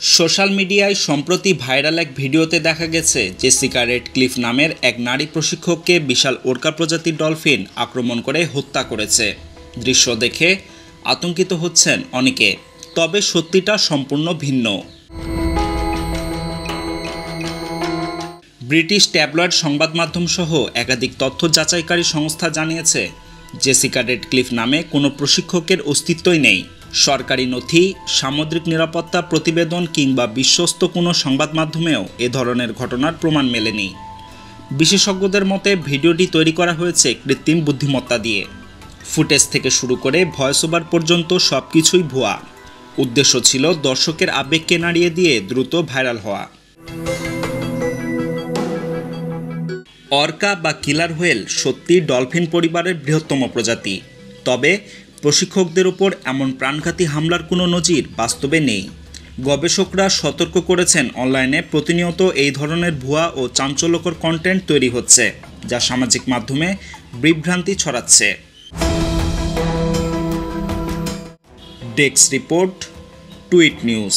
Social মিডিয়ায় সম্প্রতি viral এক ভিডিওতে দেখা গেছে জেসিকা রেডক্লিফ নামের এক নারী প্রশিক্ষককে বিশাল ওরকা প্রজাতির ডলফিন আক্রমণ করে হত্যা করেছে। দৃশ্য দেখে আতঙ্কিত হচ্ছেন অনেকে, তবে সত্যিটা সম্পূর্ণ ভিন্ন। ব্রিটিশ ট্যাবলয়েড সংবাদ মাধ্যম সহ একাধিক তথ্য যাচাইকারী সংস্থা জানিয়েছে জেসিকা রেডক্লিফ নামে কোনো প্রশিক্ষকের অস্তিত্বই নেই। সরকারি নথি, সামুদ্রিক নিরাপত্তা প্রতিবেদন কিংবা বিশ্বস্ত কোনো সংবাদ মাধ্যমেও এ ধরনের ঘটনার প্রমাণ মেলেনি। বিশেষজ্ঞদের মতে ভিডিওটি তৈরি করা হয়েছে কৃত্রিম বুদ্ধিমত্তা দিয়ে। ফুটেজ থেকে শুরু করে ভয়েস ওভার পর্যন্ত সব কিছুই ভুয়া। উদ্দেশ্য ছিল দর্শকের আবেগকে নাড়িয়ে দিয়ে দ্রুত ভাইরাল হওয়া। অর্কা বা কিলার হোয়েল সত্যি ডলফিন পরিবারের বৃহত্তম প্রজাতি, তবে প্রশিক্ষকদের উপর এমন প্রাণঘাতী হামলার কোনো নজির বাস্তবে নেই। গবেষকরা সতর্ক করেছেন অনলাইনে প্রতিনিয়ত এই ধরনের ভুয়া ও চাঞ্চল্যকর কন্টেন্ট তৈরি হচ্ছে, যা সামাজিক মাধ্যমে বিভ্রান্তি ছড়াচ্ছে। Desk report, tweet news.